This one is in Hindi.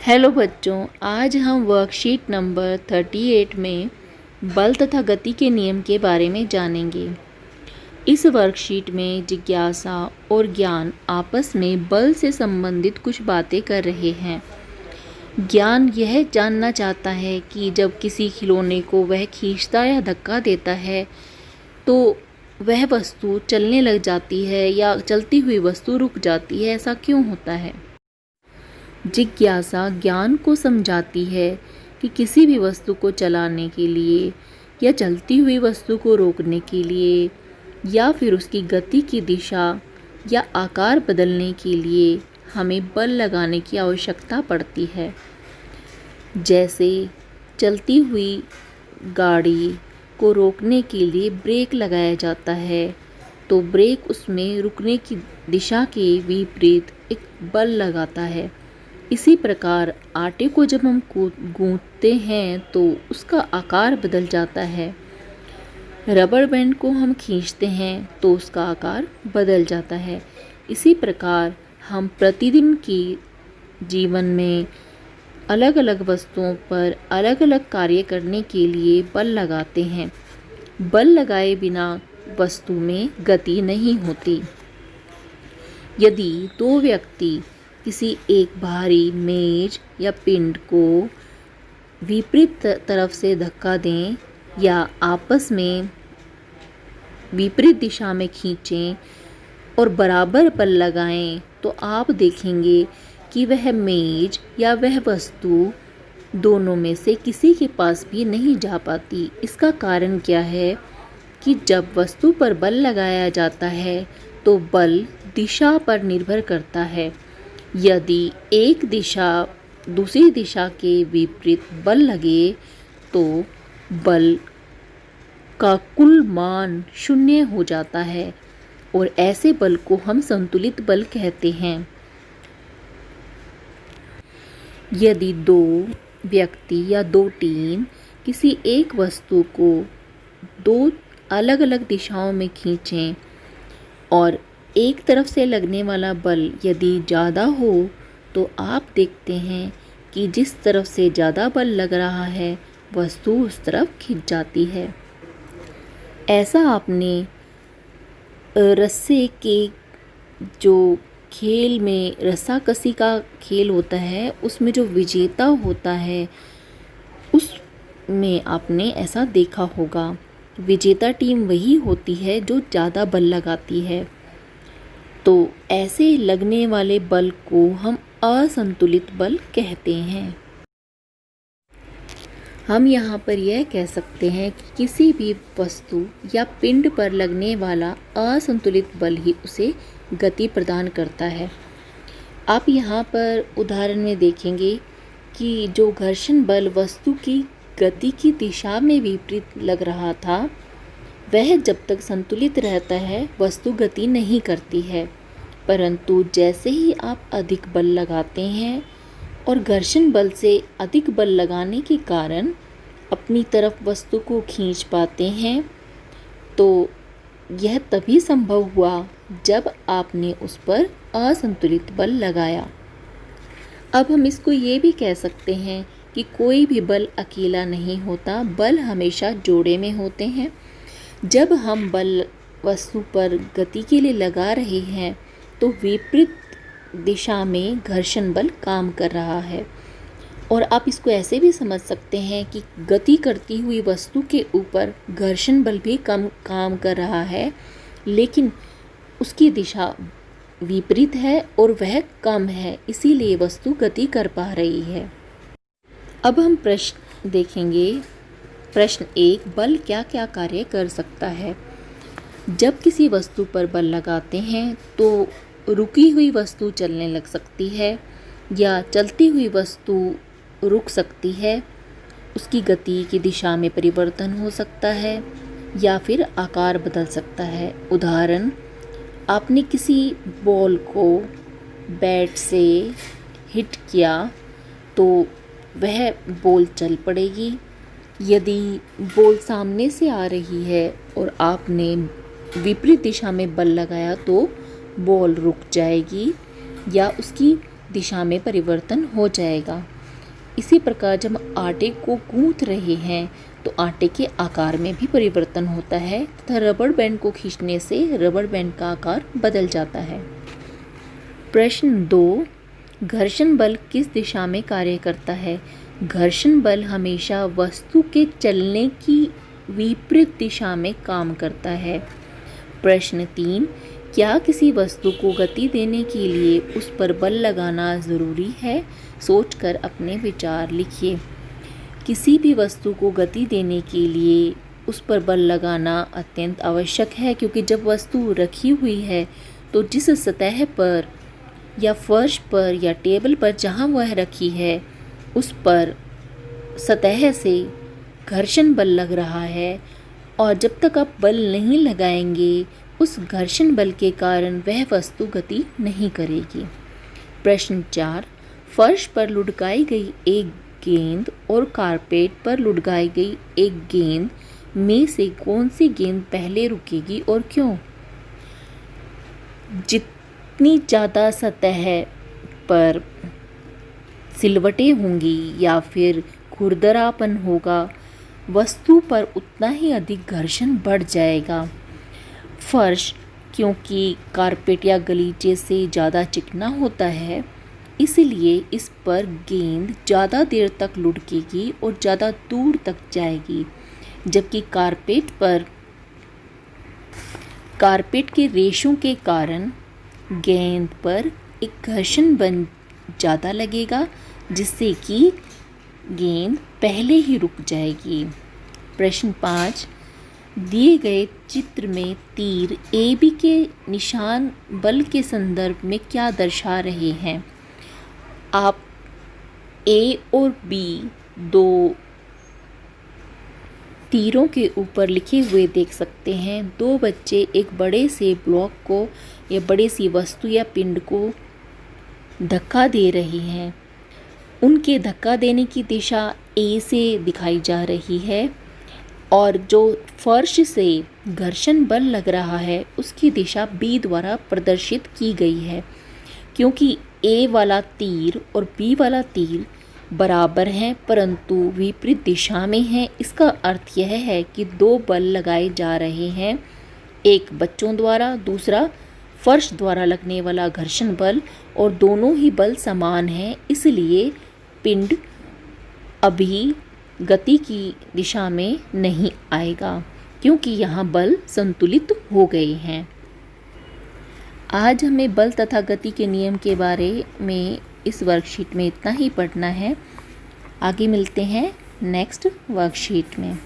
हेलो बच्चों, आज हम वर्कशीट नंबर 38 में बल तथा गति के नियम के बारे में जानेंगे। इस वर्कशीट में जिज्ञासा और ज्ञान आपस में बल से संबंधित कुछ बातें कर रहे हैं। ज्ञान यह जानना चाहता है कि जब किसी खिलौने को वह खींचता या धक्का देता है तो वह वस्तु चलने लग जाती है या चलती हुई वस्तु रुक जाती है, ऐसा क्यों होता है। जिज्ञासा ज्ञान को समझाती है कि किसी भी वस्तु को चलाने के लिए या चलती हुई वस्तु को रोकने के लिए या फिर उसकी गति की दिशा या आकार बदलने के लिए हमें बल लगाने की आवश्यकता पड़ती है। जैसे चलती हुई गाड़ी को रोकने के लिए ब्रेक लगाया जाता है, तो ब्रेक उसमें रुकने की दिशा के विपरीत एक बल लगाता है। इसी प्रकार आटे को जब हम गूंथते हैं तो उसका आकार बदल जाता है। रबर बैंड को हम खींचते हैं तो उसका आकार बदल जाता है। इसी प्रकार हम प्रतिदिन की जीवन में अलग अलग वस्तुओं पर अलग अलग कार्य करने के लिए बल लगाते हैं। बल लगाए बिना वस्तु में गति नहीं होती। यदि दो व्यक्ति किसी एक भारी मेज या पिंड को विपरीत तरफ से धक्का दें या आपस में विपरीत दिशा में खींचें और बराबर बल लगाएं, तो आप देखेंगे कि वह मेज या वह वस्तु दोनों में से किसी के पास भी नहीं जा पाती। इसका कारण क्या है कि जब वस्तु पर बल लगाया जाता है तो बल दिशा पर निर्भर करता है। यदि एक दिशा दूसरी दिशा के विपरीत बल लगे तो बल का कुल मान 0 हो जाता है और ऐसे बल को हम संतुलित बल कहते हैं। यदि दो व्यक्ति या दो टीम किसी एक वस्तु को दो अलग अलग दिशाओं में खींचें और एक तरफ से लगने वाला बल यदि ज़्यादा हो तो आप देखते हैं कि जिस तरफ से ज़्यादा बल लग रहा है वस्तु उस तरफ खिंच जाती है। ऐसा आपने रस्से के जो खेल में रस्साकसी का खेल होता है उसमें जो विजेता होता है उसमें आपने ऐसा देखा होगा। विजेता टीम वही होती है जो ज़्यादा बल लगाती है। तो ऐसे लगने वाले बल को हम असंतुलित बल कहते हैं। हम यहाँ पर यह कह सकते हैं कि किसी भी वस्तु या पिंड पर लगने वाला असंतुलित बल ही उसे गति प्रदान करता है। आप यहाँ पर उदाहरण में देखेंगे कि जो घर्षण बल वस्तु की गति की दिशा में विपरीत लग रहा था, वह जब तक संतुलित रहता है वस्तु गति नहीं करती है। परंतु जैसे ही आप अधिक बल लगाते हैं और घर्षण बल से अधिक बल लगाने के कारण अपनी तरफ वस्तु को खींच पाते हैं, तो यह तभी संभव हुआ जब आपने उस पर असंतुलित बल लगाया। अब हम इसको ये भी कह सकते हैं कि कोई भी बल अकेला नहीं होता, बल हमेशा जोड़े में होते हैं। जब हम बल वस्तु पर गति के लिए लगा रहे हैं तो विपरीत दिशा में घर्षण बल काम कर रहा है। और आप इसको ऐसे भी समझ सकते हैं कि गति करती हुई वस्तु के ऊपर घर्षण बल भी कम काम कर रहा है, लेकिन उसकी दिशा विपरीत है और वह कम है, इसीलिए वस्तु गति कर पा रही है। अब हम प्रश्न देखेंगे। प्रश्न 1, बल क्या क्या कार्य कर सकता है। जब किसी वस्तु पर बल लगाते हैं तो रुकी हुई वस्तु चलने लग सकती है या चलती हुई वस्तु रुक सकती है। उसकी गति की दिशा में परिवर्तन हो सकता है या फिर आकार बदल सकता है। उदाहरण, आपने किसी बॉल को बैट से हिट किया तो वह बॉल चल पड़ेगी। यदि बॉल सामने से आ रही है और आपने विपरीत दिशा में बल लगाया तो बॉल रुक जाएगी या उसकी दिशा में परिवर्तन हो जाएगा। इसी प्रकार जब हम आटे को गूंथ रहे हैं तो आटे के आकार में भी परिवर्तन होता है तथा रबड़ बैंड को खींचने से रबड़ बैंड का आकार बदल जाता है। प्रश्न 2, घर्षण बल किस दिशा में कार्य करता है? घर्षण बल हमेशा वस्तु के चलने की विपरीत दिशा में काम करता है। प्रश्न 3, क्या किसी वस्तु को गति देने के लिए उस पर बल लगाना ज़रूरी है? सोचकर अपने विचार लिखिए। किसी भी वस्तु को गति देने के लिए उस पर बल लगाना अत्यंत आवश्यक है, क्योंकि जब वस्तु रखी हुई है तो जिस सतह पर या फर्श पर या टेबल पर जहाँ वह रखी है उस पर सतह से घर्षण बल लग रहा है, और जब तक आप बल नहीं लगाएंगे उस घर्षण बल के कारण वह वस्तु गति नहीं करेगी। प्रश्न 4, फर्श पर लुढ़काई गई एक गेंद और कारपेट पर लुढ़काई गई एक गेंद में से कौन सी गेंद पहले रुकेगी और क्यों? जितनी ज़्यादा सतह पर सिलवटें होंगी या फिर खुरदरापन होगा, वस्तु पर उतना ही अधिक घर्षण बढ़ जाएगा। फर्श क्योंकि कारपेट या गलीचे से ज़्यादा चिकना होता है, इसलिए इस पर गेंद ज़्यादा देर तक लुढ़केगी और ज़्यादा दूर तक जाएगी, जबकि कारपेट के रेशों के कारण गेंद पर एक घर्षण बल ज़्यादा लगेगा, जिससे कि गेंद पहले ही रुक जाएगी। प्रश्न 5, दिए गए चित्र में तीर AB के निशान बल के संदर्भ में क्या दर्शा रहे हैं? आप A और B दो तीरों के ऊपर लिखे हुए देख सकते हैं। दो बच्चे एक बड़े से ब्लॉक को या बड़ी सी वस्तु या पिंड को धक्का दे रहे हैं। उनके धक्का देने की दिशा A से दिखाई जा रही है, और जो फर्श से घर्षण बल लग रहा है उसकी दिशा B द्वारा प्रदर्शित की गई है। क्योंकि A वाला तीर और B वाला तीर बराबर हैं परंतु विपरीत दिशा में हैं, इसका अर्थ यह है कि दो बल लगाए जा रहे हैं, एक बच्चों द्वारा, दूसरा फर्श द्वारा लगने वाला घर्षण बल, और दोनों ही बल समान हैं। इसलिए पिंड अभी गति की दिशा में नहीं आएगा, क्योंकि यहाँ बल संतुलित हो गए हैं। आज हमें बल तथा गति के नियम के बारे में इस वर्कशीट में इतना ही पढ़ना है। आगे मिलते हैं नेक्स्ट वर्कशीट में।